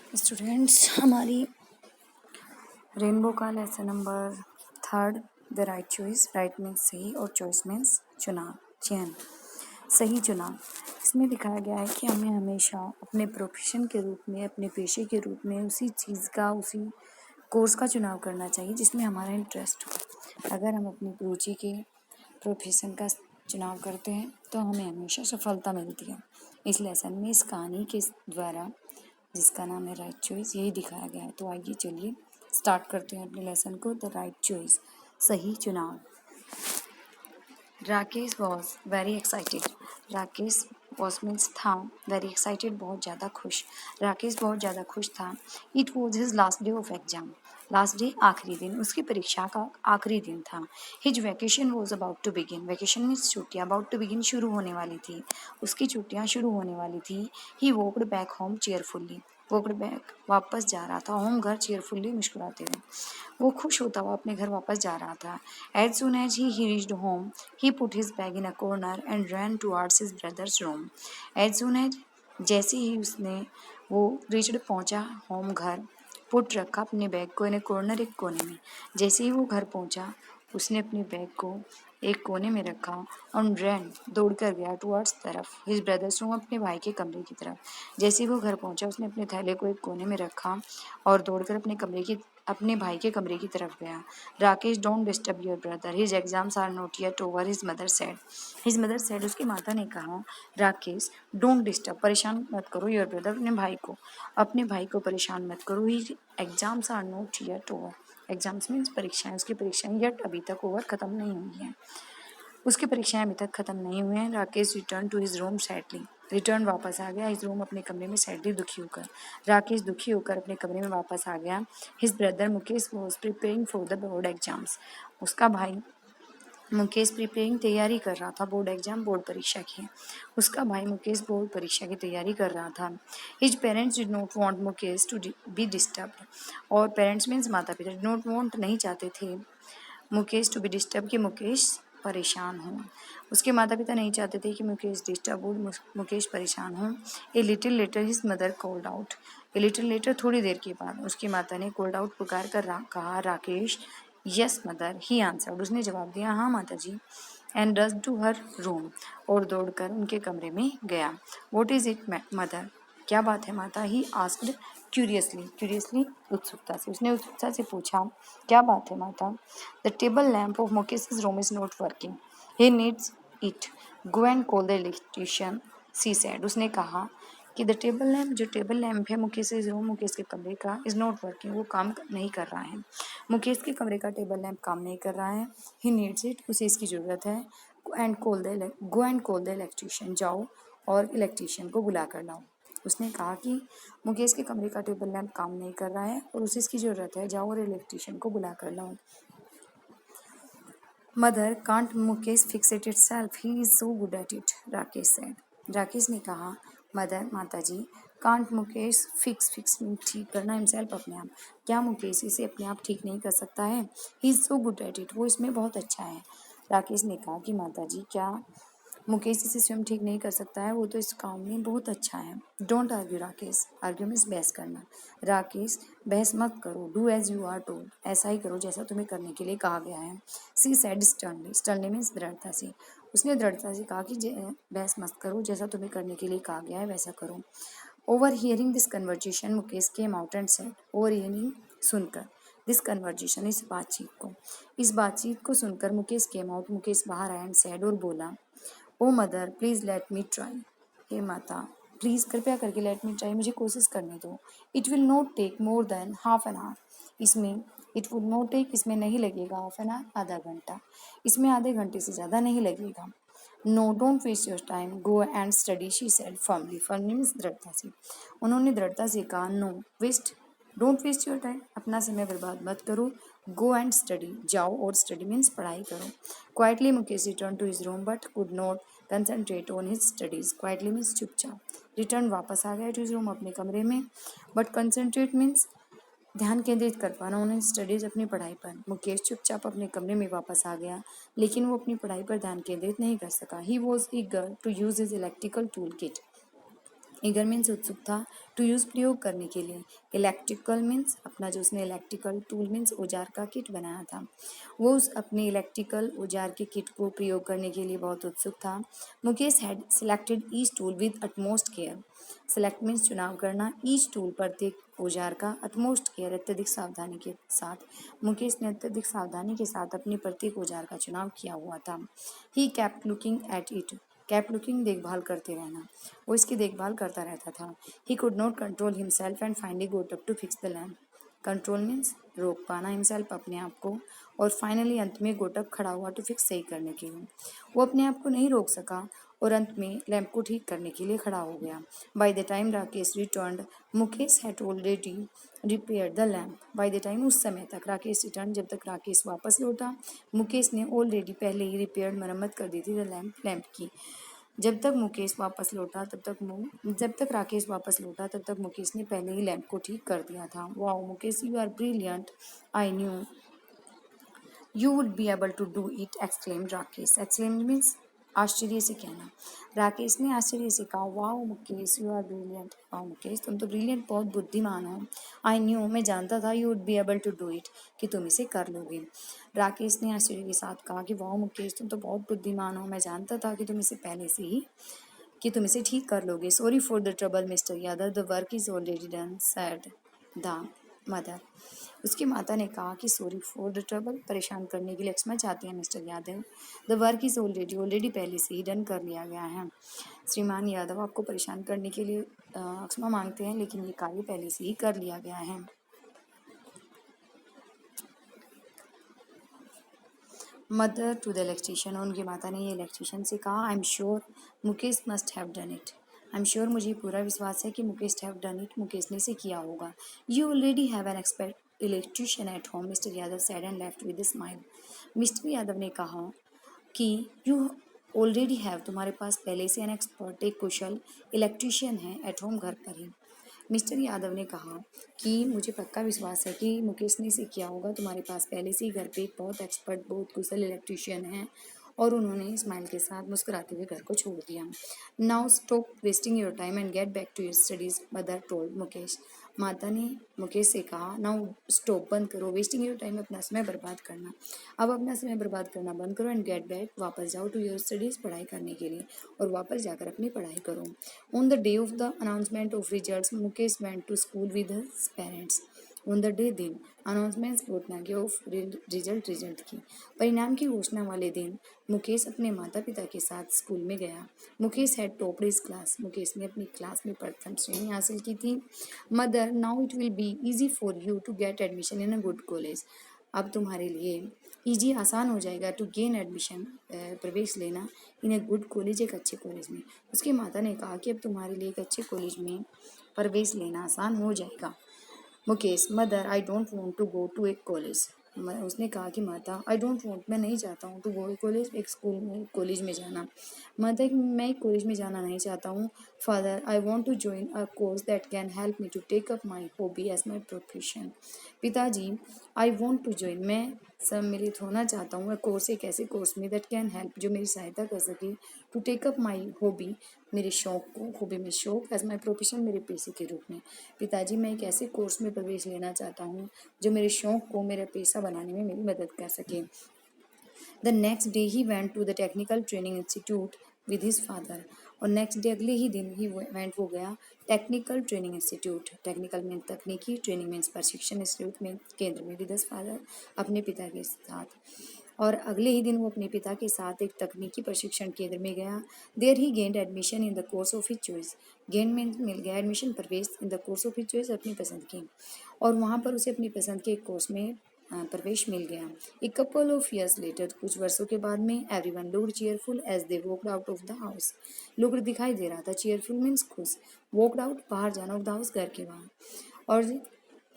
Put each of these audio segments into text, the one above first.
Students, हमारी rainbow का lesson number 3 the right choice. Right means सही और चॉइस मीन्स चुनाव, चयन, सही चुनाव। इसमें दिखाया गया है कि हमें हमेशा अपने प्रोफेशन के रूप में, अपने पेशे के रूप में उसी चीज़ का, उसी कोर्स का चुनाव करना चाहिए जिसमें हमारा इंटरेस्ट हो। अगर हम अपनी रुचि के प्रोफेशन का चुनाव करते हैं तो हमें हमेशा सफलता मिलती है। इस लेसन में, इस कहानी के द्वारा, जिसका नाम है राइट चॉइस, यही दिखाया गया है। तो आइए चलिए स्टार्ट करते हैं अपने लेसन को। द राइट चॉइस, सही चुनाव। Rakesh was very excited. Rakesh was means था, वेरी एक्साइटेड बहुत ज़्यादा खुश। राकेश बहुत ज़्यादा खुश था। It was his last day of exam. Last day आखिरी दिन, उसकी परीक्षा का आखिरी दिन था। His vacation was about to begin. Vacation means छुट्टियाँ, अबाउट टू बिगिन शुरू होने वाली थी, उसकी छुट्टियाँ शुरू होने वाली थी। He walked back home cheerfully. Walked back वापस जा रहा था, होम घर चेयरफुल्ली मुस्कुराते हुए। वो खुश होता हुआ अपने घर वापस जा रहा था। As soon as he reached home he put his bag in a corner and ran towards his brother's room. As soon as, जैसे ही उसने वो रीच्ड पहुंचा होम घर, पुट रखा अपने बैग को इन ए कॉर्नर एक कोने में। जैसे ही वो घर पहुंचा उसने अपने बैग को एक कोने में रखा और रैन दौड़ कर गया टुवर्ड्स तरफ हिज ब्रदर्स रूम, अपने भाई के कमरे की तरफ। जैसे ही वो घर पहुंचा उसने अपने थैले को एक कोने में रखा और दौड़कर अपने भाई के कमरे की तरफ गया। Rakesh, don't disturb your brother, his exams are not yet over, his mother said. His mother said, उसकी माता ने कहा, राकेश डोंट डिस्टर्ब, परेशान मत करो, योर ब्रदर, अपने भाई को परेशान मत करो। His exams are not yet over, exams means परीक्षाएं, उसकी परीक्षाएं येट अभी तक ओवर खत्म नहीं हुई हैं, उसकी परीक्षाएं अभी तक खत्म नहीं हुई हैं। Rakesh return to his room sadly, return वापस आ गया, हिज रूम अपने कमरे में सैडली दुखी होकर। राकेश दुखी होकर अपने कमरे में वापस आ गया। His brother Mukesh was preparing for the board exams, उसका भाई मुकेश प्रिपेयरिंग तैयारी कर रहा था बोर्ड एग्जाम, बोर्ड परीक्षा की। उसका भाई मुकेश बोर्ड परीक्षा की तैयारी कर रहा था। His parents did not want Mukesh to be disturbed, और पेरेंट्स मीन्स माता पिता, डिड नॉट वांट नहीं चाहते थे मुकेश टू बी डिस्टर्ब, कि मुकेश परेशान हो। उसके माता पिता नहीं चाहते थे कि मुकेश डिस्टर्ब हो, मुकेश परेशान हो। A little letter his mother called out, a little letter थोड़ी देर के बाद उसकी माता ने कॉल्ड आउट पुकार कर कहा, Rakesh. Yes mother, he answered, उसने जवाब दिया, हाँ माता जी। And rush to her room, और दौड़कर उनके कमरे में गया। वॉट इज इट मदर, क्या बात है माता? ही आस्क्ड क्यूरियसली, उत्सुकता से, उसने उत्सुकता से पूछा, क्या बात है माता? The table lamp of Mukesh room is not working, he needs it, go and call the electrician, she said, उसने कहा कि द टेबल लैम्प, जो टेबल लैम्प है मुकेश रूम, मुकेश के कमरे का, इज नॉट वर्किंग, वो काम नहीं कर रहा है। मुकेश के कमरे का टेबल लैम्प काम नहीं कर रहा है। ही नीड्स इट, उसे इसकी ज़रूरत है। Go and call the electrician, जाओ और इलेक्ट्रिशियन को बुला कर लाओ। उसने कहा कि मुकेश के कमरे का टेबल लैम्प काम नहीं कर रहा है और उसे इसकी ज़रूरत है, जाओ और इलेक्ट्रिशियन को बुला कर लाओ। Mother, can't Mukesh fix it itself, he is so good at it, Rakesh said. Rakesh ने कहा, मदर, माता जी, कांट मुकेश फिक्स ठीक करना हिमसेल्फ, अपने आप, क्या मुकेश इसे अपने आप ठीक नहीं कर सकता है? He is so good at it, वो इसमें बहुत अच्छा है। राकेश ने कहा कि माता जी, क्या मुकेश इसे स्वयं ठीक नहीं कर सकता है? वो तो इस काम में बहुत अच्छा है। Don't argue Rakesh, argue means बहस करना। राकेश, बहस मत करो, do as you are told, ऐसा ही करो जैसा तुम्हें करने के लिए कहा गया है। She said sternly, sternly means दृढ़ता से, उसने दृढ़ता से कहा कि बहस मत करो, जैसा तुम्हें करने के लिए कहा गया है वैसा करो। Over hearing this conversation Mukesh came out and said, over hearing, सुनकर, दिस कन्वर्जेशन, इस बातचीत को सुनकर मुकेश केम आउट, मुकेश बाहर आया एंड सेड, और बोला, O mother please let me try, हे माता प्लीज़ कृपया करके लेट मी ट्राई, मुझे कोशिश करने दो। It will not take more than half an hour, इसमें इट वुड नॉट टेक, इसमें नहीं लगेगा, हाफ एन आवर, आधा घंटा, इसमें आधे घंटे से ज़्यादा नहीं लगेगा। No don't waste your time, go and study, she said firmly means दृढ़ता से, उन्होंने दृढ़ता से कहा, no waste, don't waste your time, अपना समय बर्बाद मत करो, गो एंड स्टडी, जाओ और स्टडी मीन्स पढ़ाई करो। Quietly Mukesh return to his room but could not concentrate on his studies, quietly means चुपचाप, रिटर्न वापस आ गया टू हिज रूम, अपने कमरे में, बट कंसंट्रेट मीन्स ध्यान केंद्रित कर पाना, उन्हें स्टडीज, अपनी पढ़ाई पर। मुकेश चुपचाप अपने कमरे में वापस आ गया, लेकिन वो अपनी पढ़ाई पर ध्यान केंद्रित नहीं कर सका। He was eager to use his electrical tool kit, eager means उत्सुक था, टू यूज़ प्रयोग करने के लिए। इलेक्ट्रिकल मीन्स अपना जो उसने इलेक्ट्रिकल, टूल मीन्स औजार का किट बनाया था, वो उस अपने इलेक्ट्रिकल औजार के किट को प्रयोग करने के लिए बहुत उत्सुक था। Mukesh had selected each tool with utmost care. Select means चुनाव करना, ईच टूल प्रत्येक औजार का, अटमोस्ट केयर अत्यधिक सावधानी के साथ। मुकेश ने अत्यधिक सावधानी के साथ अपने प्रत्येक औजार का चुनाव किया हुआ था। He kept looking at it. Kept looking देखभाल करते रहना, वो इसकी देखभाल करता रहता था। He could not control himself and finally got up to fix the lamp. Control means रोक पाना, हिमसेल्फ अपने आप को, और फाइनली अंत में गोटअप खड़ा हुआ टू फिक्स सही करने के लिए। वो अपने आप को नहीं रोक सका और अंत में लैंप को ठीक करने के लिए खड़ा हो गया। By the time Rakesh returned, Mukesh had already repair the lamp. By the time उस समय तक, राकेश रिटर्न जब तक राकेश वापस लौटा, मुकेश ने ऑलरेडी पहले ही रिपेयर मरम्मत कर दी थी द लैम्प की। जब तक मुकेश वापस लौटा तब तक जब तक राकेश वापस लौटा तब तक मुकेश ने पहले ही लैंप को ठीक कर दिया था। Wow Mukesh, you are brilliant, I knew you would be able to do it, exclaimed Rakesh. Exclaimed means आश्चर्य से कहना। राकेश ने आश्चर्य से कहा, wow Mukesh, you are brilliant, wow Mukesh तुम तो ब्रिलियंट, बहुत बुद्धिमान हो। आई न्यू, मैं जानता था, you would be able to do it, कि तुम इसे कर लोगे। राकेश ने आश्चर्य के साथ कहा कि वाओ मुकेश तुम तो बहुत बुद्धिमान हो, मैं जानता था कि तुम इसे पहले से ही कि तुम इसे ठीक कर लोगे। Sorry for the trouble mister Yadav, the work is already done, sad the mother. उसकी माता ने कहा कि सॉरी फॉर द ट्रबल, परेशान करने के लिए क्षमा चाहते हैं mister Yadav. The work is already पहले से ही डन कर लिया गया है। श्रीमान यादव आपको परेशान करने के लिए क्षमा मांगते हैं, लेकिन ये कार्य पहले से ही कर लिया गया है। मदर टू द इलेक्ट्रीशियन, उनकी माता ने ये इलेक्ट्रीशियन से कहा, I am sure Mukesh must have done it. I am sure, मुझे पूरा विश्वास है कि Mukesh have done it, Mukesh ने इसे किया होगा। You already have an expert electrician at home, mister Yadav said and left with a smile. Mister Yadav ने कहा कि यू ऑलरेडी हैव, तुम्हारे पास पहले से एन एक्सपर्ट, एक कुशल इलेक्ट्रीशियन है, एट होम, घर पर ही। मिस्टर यादव ने कहा कि मुझे पक्का विश्वास है कि मुकेश ने इसे किया होगा, तुम्हारे पास पहले से ही घर पे एक बहुत एक्सपर्ट, बहुत कुशल इलेक्ट्रीशियन है। और उन्होंने स्माइल के साथ मुस्कुराते हुए घर को छोड़ दिया। Now stop wasting your time and get back to your studies, mother told Mukesh. माता ने मुकेश से कहा, नाउ स्टॉप, बंद करो, वेस्टिंग योर टाइम, अपना समय बर्बाद करना, अब अपना समय बर्बाद करना बंद करो, एंड गेट बैक, वापस जाओ, टू योर स्टडीज़, पढ़ाई करने के लिए, और वापस जाकर अपनी पढ़ाई करो। On the day of the announcement of results, Mukesh went to school with his parents. On the day, दिन, अनाउंसमेंट घोषणा की, ऑफ रिजल्ट की, परिणाम की घोषणा वाले दिन, मुकेश अपने माता पिता के साथ स्कूल में गया। Mukesh had topped his class, Mukesh ने अपनी क्लास में प्रथम श्रेणी हासिल की थी। Mother, now it will be easy for you to get admission in a good college, अब तुम्हारे लिए ईजी, आसान हो जाएगा, टू गेन एडमिशन, प्रवेश लेना, इन ए गुड कॉलेज, एक अच्छे कॉलेज में। उसकी माता ने कहा कि अब तुम्हारे लिए एक अच्छे कॉलेज में प्रवेश लेना आसान हो जाएगा। Mukesh, mother, I don't want to go to a college. उसने कहा कि माता, आई डोंट वांट, मैं नहीं चाहता हूँ, टू गो ए कॉलेज, एक स्कूल में, कॉलेज में जाना। मदर, मैं एक कॉलेज में जाना नहीं चाहता हूँ। Father, I want to join a course that can help me to take up my hobby as my profession. पिताजी, आई वांट टू जॉइन, मैं सम्मिलित होना चाहता हूँ, कोर्स, एक ऐसे कोर्स में, दैट कैन हेल्प, जो मेरी सहायता कर सके, to take up my hobby, मेरे शौक को, हॉबी में शौक, एज माई प्रोफेशन, मेरे पेशे के रूप में। पिताजी, मैं एक ऐसे कोर्स में प्रवेश लेना चाहता हूँ जो मेरे शौक को मेरा पेशा बनाने में मेरी मदद कर सके। The next day he went to the technical training institute with his father, और नेक्स्ट डे, अगले ही दिन ही वेंट, हो गया टेक्निकल ट्रेनिंग इंस्टीट्यूट, टेक्निकल में तकनीकी, ट्रेनिंग में प्रशिक्षण, इंस्टीट्यूट में केंद्र में, विद हिज फादर, अपने पिता के साथ। और अगले ही दिन वो अपने पिता के साथ एक तकनीकी प्रशिक्षण केंद्र में गया। There he gained admission in the course of his choice, gained में मिल गया एडमिशन, प्रवेश, in the course of his choice, अपनी पसंद की, और वहाँ पर उसे अपनी पसंद के एक कोर्स में प्रवेश मिल गया। A couple of years later, कुछ वर्षों के बाद में, everyone looked cheerful as they walked out of the house. Looked दिखाई दे रहा था, चीयरफुल मीन्स खुश, वॉकड आउट, बाहर जाना, ऑफ द हाउस, घर के बाहर, और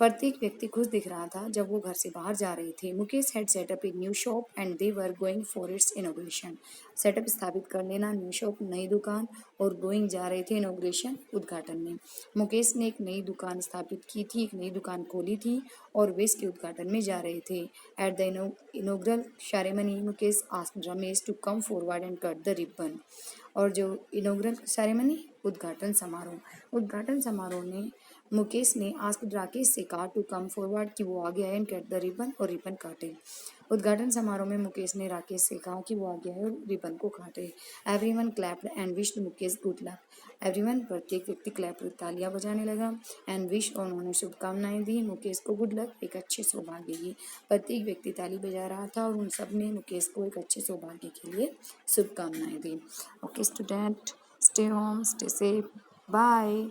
प्रत्येक व्यक्ति खुश दिख रहा था जब वो घर से बाहर जा रहे थे। Mukesh had set up a new shop and they were going for its inauguration. Setup स्थापित कर लेना, न्यू शॉप नई दुकान, और गोइंग जा रहे थे इनॉग्रेशन उद्घाटन में। मुकेश ने एक नई दुकान स्थापित की थी, एक नई दुकान खोली थी और वे इसके उद्घाटन में जा रहे थे। At the inaugural ceremony Mukesh asked Ramesh to come forward and cut the ribbon. और जो इनॉग्रल सेरेमनी उद्घाटन समारोह में मुकेश ने आस्क्ड राकेश से कहा टू कम फॉरवर्ड कि वो आगे आए एंड कट द रिबन और रिबन काटे। उद्घाटन समारोह में मुकेश ने राकेश से कहा कि वो आगे आए और रिबन को काटे। Everyone clapped and wished Mukesh good luck. Everyone प्रत्येक व्यक्ति क्लैप तालियां बजाने लगा एंड विश और उन्होंने शुभकामनाएं दी मुकेश को गुड लक, एक अच्छे सौभाग्य की। प्रत्येक व्यक्ति ताली बजा रहा था और उन सब ने मुकेश को एक अच्छे सौभाग्य के लिए शुभकामनाएं दी। Okay student, stay home, stay safe, bye.